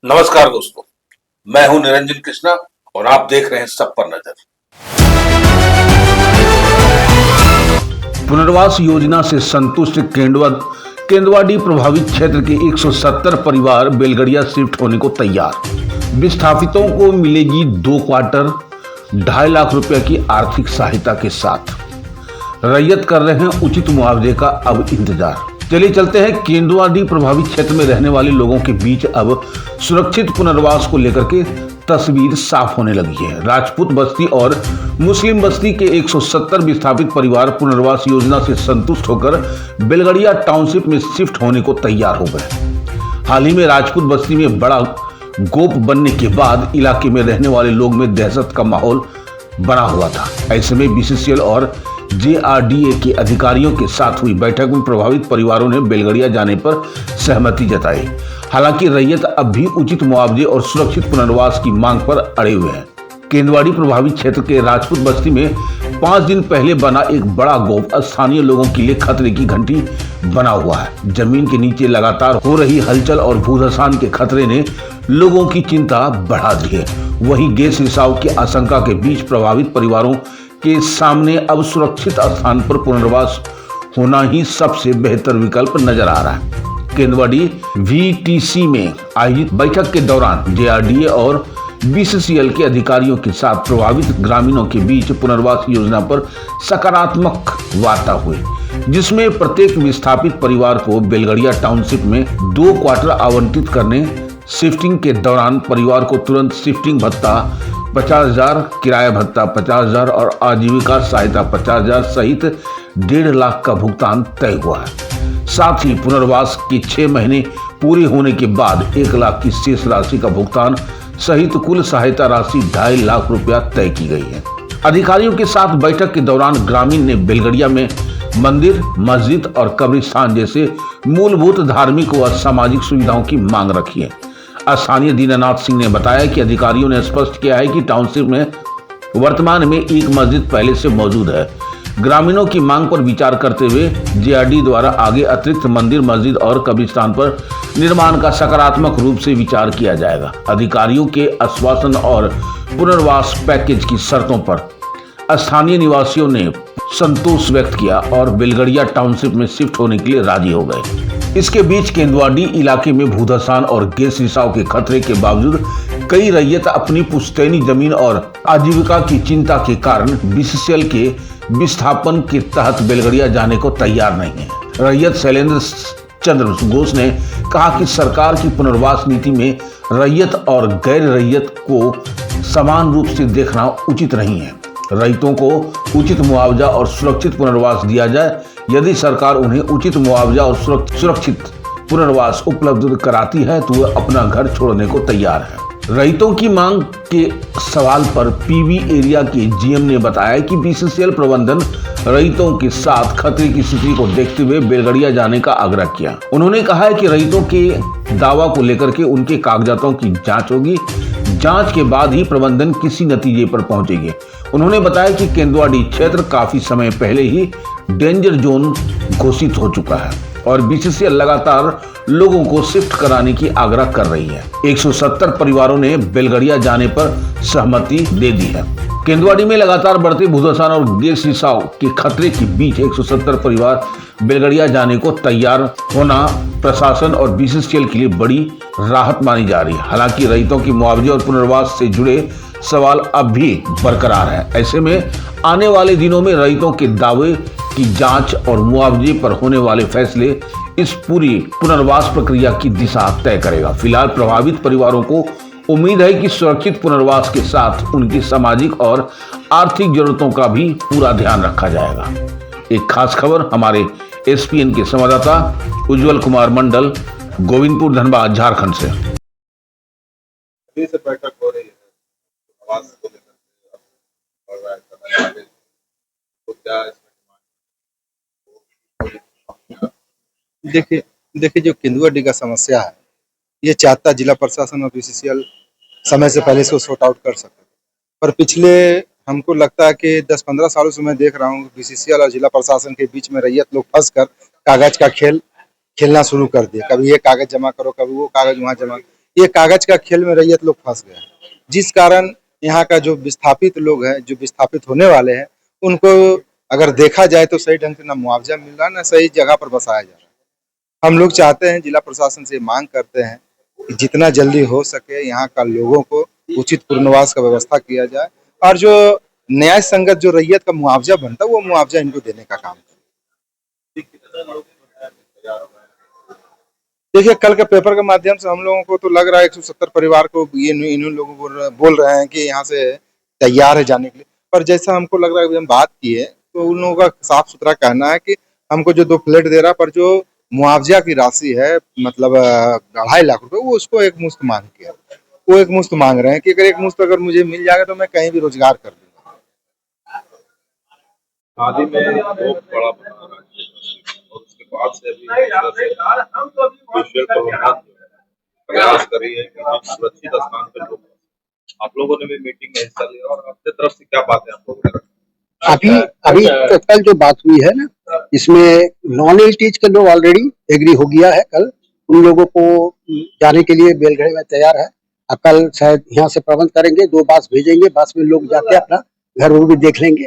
नमस्कार दोस्तों, मैं हूं निरंजन कृष्णा और आप देख रहे हैं सब पर नजर। पुनर्वास योजना से संतुष्ट केंदुआडी प्रभावित क्षेत्र के 170 परिवार बेलगड़िया शिफ्ट होने को तैयार। विस्थापितों को मिलेगी 2 क्वार्टर 2.5 लाख रुपए की आर्थिक सहायता के साथ। रैयत कर रहे हैं उचित मुआवजे का अब इंतजार। चलिए चलते हैं केंदुआडी प्रभावित क्षेत्र में रहने वाले लोगों के बीच अब सुरक्षित पुनर्वास को लेकर के तस्वीर साफ होने लगी है। राजपूत बस्ती और मुस्लिम बस्ती के 170 विस्थापित परिवार पुनर्वास योजना से संतुष्ट होकर बेलगड़िया टाउनशिप में शिफ्ट होने को तैयार हो गए। हाल ही में राजपूत बस्ती में बड़ा गोप बनने के बाद इलाके में रहने वाले लोग में दहशत का माहौल बना हुआ था। ऐसे में बीसीसीएल और जेआरडीए के अधिकारियों के साथ हुई बैठक में प्रभावित परिवारों ने बेलगड़िया जाने पर सहमति जताई। हालांकि रैयत अब भी उचित मुआवजे और सुरक्षित पुनर्वास की मांग पर अड़े हुए हैं। केंदुआडी प्रभावित क्षेत्र के राजपूत बस्ती में 5 दिन पहले बना एक बड़ा गोप स्थानीय लोगों के लिए खतरे की घंटी बना हुआ है। जमीन के नीचे लगातार हो रही हलचल और भूधसान के खतरे ने लोगों की चिंता बढ़ा दी है। वहीं गैस रिसाव की आशंका के बीच प्रभावित परिवारों के सामने अब सुरक्षित स्थान पर पुनर्वास होना ही सबसे बेहतर विकल्प नजर आ रहा है। केंदुआडी वीटीसी में आयोजित बैठक के दौरान जेआरडीए और बीसीसीएल के अधिकारियों के साथ प्रभावित ग्रामीणों के बीच पुनर्वास योजना पर सकारात्मक वार्ता हुई, जिसमें प्रत्येक विस्थापित परिवार को बेलगड़िया टाउनशिप में 2 क्वार्टर आवंटित करने, शिफ्टिंग के दौरान परिवार को तुरंत शिफ्टिंग भत्ता 50,000, किराया भत्ता 50,000 और आजीविका सहायता 50,000 सहित 1.5 लाख का भुगतान तय हुआ है। साथ ही पुनर्वास के 6 महीने पूरे होने के बाद 1 लाख की शेष राशि का भुगतान सहित कुल सहायता राशि 2.5 लाख रुपया तय की गई है। अधिकारियों के साथ बैठक के दौरान ग्रामीण ने बेलगड़िया में मंदिर, मस्जिद और कब्रिस्तान जैसे मूलभूत धार्मिक व सामाजिक सुविधाओं की मांग रखी है। स्थानीय दीनानाथ सिंह ने बताया कि अधिकारियों ने स्पष्ट किया है कि टाउनशिप में वर्तमान में एक मस्जिद पहले से मौजूद है। ग्रामीणों की मांग पर विचार करते हुए जेआरडी द्वारा आगे अतिरिक्त मंदिर, मस्जिद और कब्रिस्तान पर निर्माण का सकारात्मक रूप से विचार किया जाएगा। अधिकारियों के आश्वासन और पुनर्वास पैकेज की शर्तों पर स्थानीय निवासियों ने संतोष व्यक्त किया और बेलगड़िया टाउनशिप में शिफ्ट होने के लिए राजी हो गए। इसके बीच केंदुआडी इलाके में भूधसान और गैस रिसाव के खतरे के बावजूद कई रैयत अपनी पुश्तैनी जमीन और आजीविका की चिंता के कारण बीसीसीएल के विस्थापन के तहत बेलगड़िया जाने को तैयार नहीं है। रैयत शैलेंद्र चंद्र घोष ने कहा कि सरकार की पुनर्वास नीति में रैयत और गैर रैयत को समान रूप से देखना उचित नहीं है। रैयतों को उचित मुआवजा और सुरक्षित पुनर्वास दिया जाए। यदि सरकार उन्हें उचित मुआवजा और सुरक्षित पुनर्वास उपलब्ध कराती है तो वह अपना घर छोड़ने को तैयार है। रैयतों की मांग के सवाल पर पीवी एरिया के जीएम ने बताया कि बीसीसीएल प्रबंधन रैयतों के साथ खतरे की स्थिति को देखते हुए बेलगड़िया जाने का आग्रह किया। उन्होंने कहा है कि रैयतों के दावा को लेकर के उनके कागजातों की जांच होगी। जांच के बाद ही प्रबंधन किसी नतीजे पर पहुंचेगी। उन्होंने बताया कि केंदुआडी क्षेत्र काफी समय पहले ही डेंजर जोन घोषित हो चुका है और बीसीसीएल लगातार लोगों को शिफ्ट कराने की आग्रह कर रही है। 170 परिवारों ने बेलगड़िया जाने पर सहमति दे दी है। केंदुआडी में लगातार बढ़ते भूधसान और गैस रिसाव के खतरे के बीच 170 परिवार बेलगड़िया जाने को तैयार होना प्रशासन और बीसीसीएल के लिए बड़ी राहत मानी जा रही है। हालांकि रैयतों की मुआवजे और पुनर्वास से जुड़े सवाल अब भी बरकरार है। ऐसे में आने वाले दिनों में रैयतों के दावे की जांच और मुआवजे पर होने वाले फैसले इस पूरी पुनर्वास प्रक्रिया की दिशा तय करेगा। फिलहाल प्रभावित परिवारों को उम्मीद है कि सुरक्षित पुनर्वास के साथ उनकी सामाजिक और आर्थिक जरूरतों का भी पूरा ध्यान रखा जाएगा। एक खास खबर हमारे एसपीएन के संवाददाता उज्जवल कुमार मंडल, गोविंदपुर, धनबाद, झारखंड से। बैठक हो रही है आवास को लेकर और देखिए जो केंदुआडी का समस्या है, ये चाहता जिला प्रशासन और बीसीसीएल समय से पहले इसको सॉर्ट आउट कर सकते, पर पिछले हमको लगता है कि 10-15 सालों से मैं देख रहा हूँ बीसीसीएल और जिला प्रशासन के बीच में रैयत लोग फंस कर कागज का खेलना शुरू कर दिए। कभी ये कागज जमा करो, कभी वो कागज वहाँ जमा। ये कागज का खेल में रैयत लोग फंस गए हैं, जिस कारण यहाँ का जो विस्थापित लोग हैं, जो विस्थापित होने वाले हैं, उनको अगर देखा जाए तो सही ढंग से ना मुआवजा मिल रहा है, ना सही जगह पर बसाया जा रहा है। हम लोग चाहते हैं, जिला प्रशासन से मांग करते हैं कि जितना जल्दी हो सके यहाँ का लोगों को उचित पुनर्वास का व्यवस्था किया जाए और जो न्याय संगत जो रैयत का मुआवजा बनता है वो मुआवजा इनको देने का काम करें। देखिए, कल के पेपर के माध्यम से हम लोगों को तो लग रहा है 170 परिवार को ये इन लोगों को बोल रहे हैं कि यहाँ से तैयार है जाने के लिए, पर जैसा हमको लग रहा है, अभी हम बात किए तो उन लोगों का साफ सुथरा कहना है कि हमको जो 2 फ्लैट दे रहा है, पर जो मुआवजा की राशि है, मतलब 2.5 लाख रुपए, वो उसको एक मुश्त मांग किया, वो एक मुश्त मांग रहे हैं कि अगर एक मुश्त अगर मुझे मिल जाएगा तो मैं कहीं भी रोजगार कर लूंगा। हाल ही में बहुत बड़ा बना राज्य और उसके बाद से अभी विजुअल प्रबंधन प्रयास कर रही है कि हम सुरक्षित स्थान पर लोग। आप लोगों ने भी मीटिंग में हिस्सा लिया और अपने तरफ से क्या बातें आप लोगों ने अभी अभी तो कल जो बात हुई है ना, इसमें नॉन एलटीज के लोग ऑलरेडी एग्री हो गया है। कल उन लोगों को जाने के लिए बेलगढ़ में तैयार है। अब कल शायद यहाँ से प्रबंध करेंगे, 2 बस भेजेंगे, बस में लोग जाके अपना घर वो भी देख लेंगे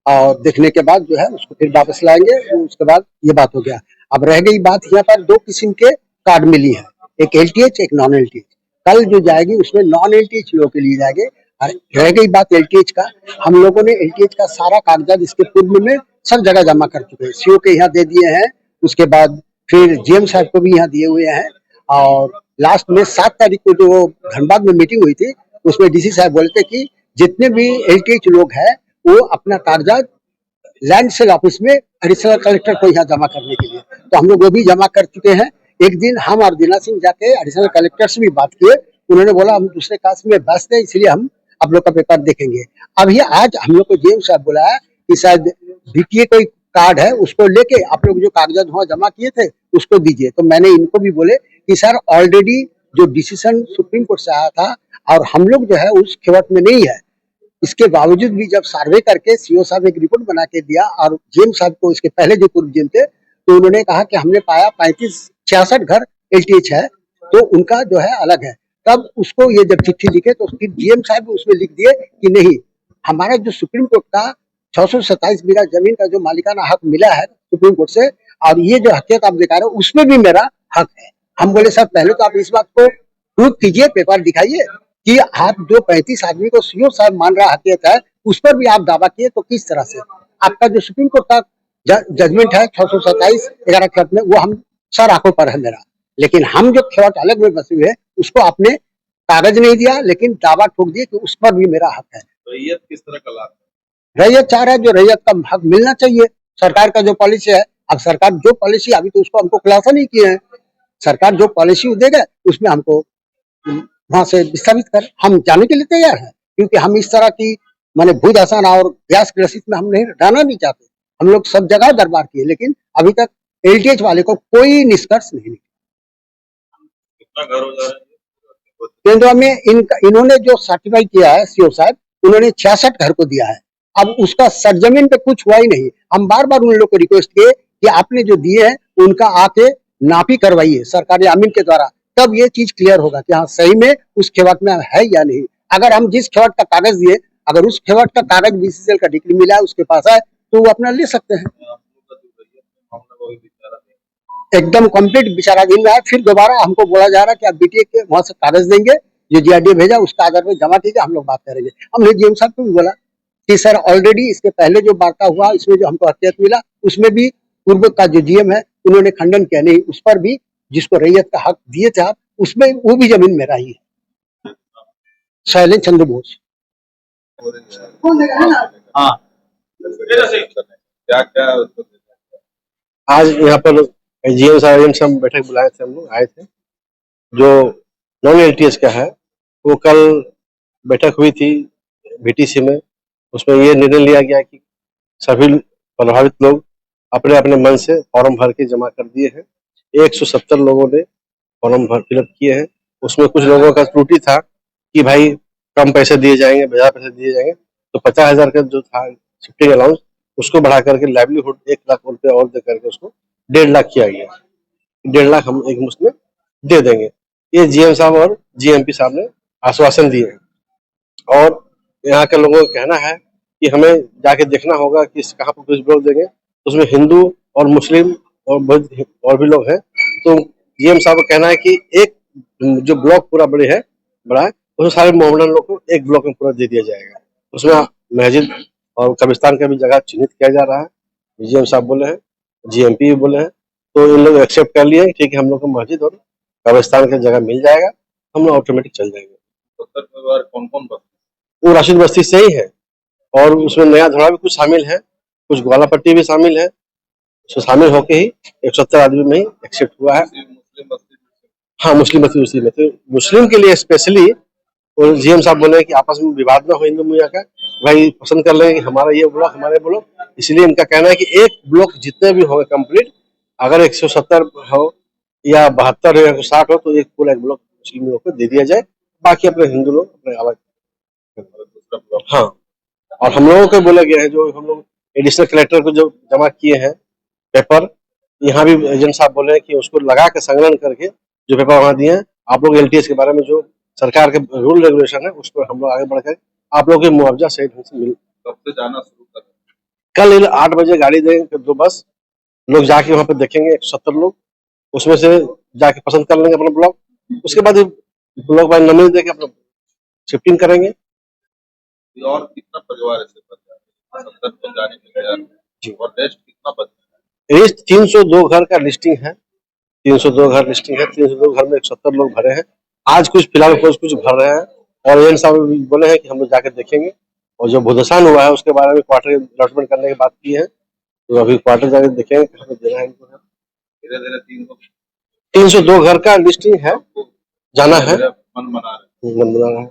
और देखने के बाद जो है उसको फिर वापस लाएंगे। उसके बाद ये बात हो गया। अब रह गई बात, यहाँ पर 2 किस्म के कार्ड मिली है, एक एलटीएच एक नॉन एलटीएच। कल जो जाएगी उसमें नॉन एलटीएच लोगों के लिए जाएंगे। और रह गई बात एलटीएच का, हम लोगों ने एलटीएच का सारा कागजात इसके पूर्व में सब जगह जमा कर चुके हैं, सीओ के यहाँ दे दिए हैं। उसके बाद फिर जीएम साहब को भी यहाँ दिए हुए हैं। और लास्ट में 7 तारीख को जो धनबाद में मीटिंग हुई थी, उसमें डीसी साहब बोलते कि जितने भी एलटीएच लोग हैं वो अपना कागजात लैंड सेल ऑफिस में एडिशनल कलेक्टर को यहाँ जमा करने के लिए, तो हम लोग वो भी जमा कर चुके हैं। एक दिन हम और दीना सिंह जाके एडिशनल कलेक्टर से भी बात किए, उन्होंने बोला हम दूसरे कास्ट में व्यस्त हैं, इसलिए हम आप लोग का पेपर देखेंगे। अभी आज हम लोग को जेएम साहब बुलाया कि शायद बीटीए कोई कार्ड है, उसको लेके आप लोग जो कागजात वहाँ जमा किए थे उसको दीजिए। तो मैंने इनको भी बोले कि सर ऑलरेडी जो डिसीजन सुप्रीम कोर्ट से आया था और हम लोग जो है उस खेवट में नहीं है, इसके बावजूद भी जब सर्वे करके सीओ साहब एक रिपोर्ट बना के दिया और जेएम साहब को इसके पहले जो पूर्व जेएम थे, तो उन्होंने कहा कि हमने पाया 35-66 घर एलटीएच है, तो उनका जो है अलग है। तब उसको ये जब चिट्ठी लिखे तो फिर जीएम साहब उसमें लिख दिए कि नहीं, हमारा जो सुप्रीम कोर्ट का 627 बीघा जमीन का जो मालिकाना हक मिला है सुप्रीम कोर्ट से, और ये जो हकियत आप दिखा रहे हो उसमें भी मेरा हक है। हम बोले सर पहले तो आप इस बात को प्रूव कीजिए, पेपर दिखाइए कि आप जो 35 आदमी को सीओ साहब मान रहा हकियत है उस पर भी आप दावा किए, तो किस तरह से आपका जो सुप्रीम कोर्ट का जजमेंट है 627-11 खत में, वो हम सर आंखों पर है मेरा, लेकिन हम जो खेवट अलग में बसे हुए उसको आपने कागज नहीं दिया, लेकिन दावा ठोक दिए कि उस पर भी मेरा हक है। रैयत किस तरह का लाभ? रैयत चाह रहा है जो रैयत का हक मिलना चाहिए, सरकार का जो पॉलिसी है। अब सरकार जो पॉलिसी, अभी तो उसको हमको खुलासा नहीं किए हैं, सरकार जो पॉलिसी देगा उसमें हमको वहां से विस्थापित कर हम जाने के लिए तैयार है, क्योंकि हम इस तरह की माने भूत आसान और गैस ग्रसित में हम नहीं रहना नहीं चाहते। हम लोग सब जगह दरबार किए, लेकिन अभी तक एलटीएच वाले को कोई निष्कर्ष नहीं निकला। कितना घर हो जा रहा है? केंद्र में इन्होंने जो सर्टिफाई किया है सीओ साहब, उन्होंने 66 घर को दिया है। अब उसका सरजमीन पे कुछ हुआ ही नहीं। हम बार बार उन लोग को रिक्वेस्ट किए कि आपने जो दिए हैं उनका आके नापी करवाइए सरकारी अमीन के द्वारा, तब ये चीज क्लियर होगा कि हाँ सही में उस खेवट में है या नहीं। अगर हम जिस खेवट का कागज दिए, अगर उस खेवट का कागज बीसीसीएल का डिग्री मिला है उसके पास है, तो वो अपना ले सकते हैं। एकदम कंप्लीट विचाराधीन है। फिर दोबारा हमको बोला जा रहा है कि आप बीटीए के वहां से कागज देंगे, जो जीआरडीए भेजा उसका आधार पे जमा कीजिए, हम लोग बात करेंगे। हमने जीएम साहब को भी बोला कि सर ऑलरेडी इसके पहले जो वार्ता हुआ इसमें जो हमको हकियत मिला, उसमें भी पूर्व का जो जीएम है उन्होंने खंडन किया, नहीं उस पर भी जिसको रैयत का हक दिए थे आप, उसमें वो भी जमीन मेरा ही है। शैलेंद्र चंद्र बोस। हाँ, क्या क्या आज यहाँ पर जीएम साहब से हम बैठक बुलाए थे, हम लोग आए थे। जो नॉन एलटीएस का है वो कल बैठक हुई थी बीटीसी में, उसमें ये निर्णय लिया गया कि सभी प्रभावित लोग अपने अपने मन से फॉर्म भर के जमा कर दिए हैं। 170 लोगों ने फॉर्म भर फिलअप किए हैं। उसमें कुछ लोगों का त्रुटि था कि भाई कम पैसे दिए जाएंगे, 1000 पैसे दिए जाएंगे, तो 50,000 का जो था शिफ्टिंग अलाउंस उसको बढ़ा करके लाइवलीहुड 1 लाख रुपये और दे करके उसको 1.5 लाख किया गया। 1.5 लाख हम एक मुश्त में दे देंगे। ये जीएम साहब और जीएमपी साहब ने आश्वासन दिए हैं। और यहाँ के लोगों का कहना है कि हमें जाके देखना होगा कि कहाँ पर कुछ ब्लॉक देंगे, उसमें हिंदू और मुस्लिम और बौद्ध और भी लोग हैं। तो जीएम साहब का कहना है कि एक जो ब्लॉक पूरा बड़ा है उसमें सारे मोहम्मदन लोग को एक ब्लॉक में पूरा दे दिया जाएगा। उसमें मस्जिद और कब्रिस्तान का भी जगह चिन्हित किया जा रहा है। जीएम साहब बोले हैं, जीएमपी भी बोले हैं, तो इन लोग एक्सेप्ट कर लिए ठीक है, हम लोग को मस्जिद और कब्रिस्तान की जगह मिल जाएगा, हम लोग ऑटोमेटिक चल जाएंगे। 70 परिवार कौन कौन बस्ती? वो राशिद बस्ती से ही है और उसमें नया धड़ा भी कुछ शामिल है, कुछ ग्वाला पट्टी भी शामिल है। उसमें शामिल होके ही 170 आदमी में ही एक्सेप्ट हुआ है। मुस्लिम बस्ती? हाँ, मुस्लिम बस्ती उसी में। तो मुस्लिम के लिए स्पेशली और जीएम साहब बोले कि आपस में विवाद ना हो हिंदू मुस्लिम का, भाई पसंद कर लेंगे कि हमारा ये ब्लॉक हमारे ब्लॉक, इसलिए इनका कहना है कि एक ब्लॉक जितने भी होंगे कंप्लीट, अगर 170 हो या 72 हो या 60 हो, तो एक पूरा एक ब्लॉक मुस्लिम लोग को दे दिया जाए, बाकी अपने हिंदू लोग अपने अलग। दूसरा ब्लॉक? हाँ, और हम लोगों को बोला गया है, जो हम लोग एडिशनल कलेक्टर को जो जमा किए हैं पेपर, यहाँ भी एजेंट साहब बोले हैं कि उसको लगा के संकलन करके जो पेपर वहाँ दिए हैं, आप लोग एलटीएस के बारे में जो सरकार के रूल रेगुलेशन है उस पर हम लोग आगे बढ़कर आप लोगों के मुआवजा सही ढंग से मिल। कब से जाना शुरू कर? कल 8 बजे गाड़ी देंगे, 2 बस लोग जाके वहाँ पे देखेंगे 170 लोग, उसमें से जाके पसंद कर लेंगे अपना ब्लॉक, उसके बाद ब्लॉक बाय नंबर देके अपना शिफ्टिंग करेंगे। और कितना परिवार ऐसे बच जाए 70 को जाने के तैयार और रेस्ट कितना बच? लिस्ट 302 घर का लिस्टिंग है, 302 घर लिस्टिंग है, 302 घर में 170 लोग भरे हैं। आज कुछ फिलहाल कुछ भर रहे हैं और एजेंट साहब बोले हैं कि हम लोग जाकर देखेंगे, और जो भूदसान हुआ है उसके बारे में क्वार्टर अलॉटमेंट करने की बात की है, तो अभी क्वार्टर जाकर देखेंगे कहाँ पे देना है इनको। धीरे धीरे 302 घर का लिस्टिंग है, जाना है, मन बना रहे। मन बना रहा है।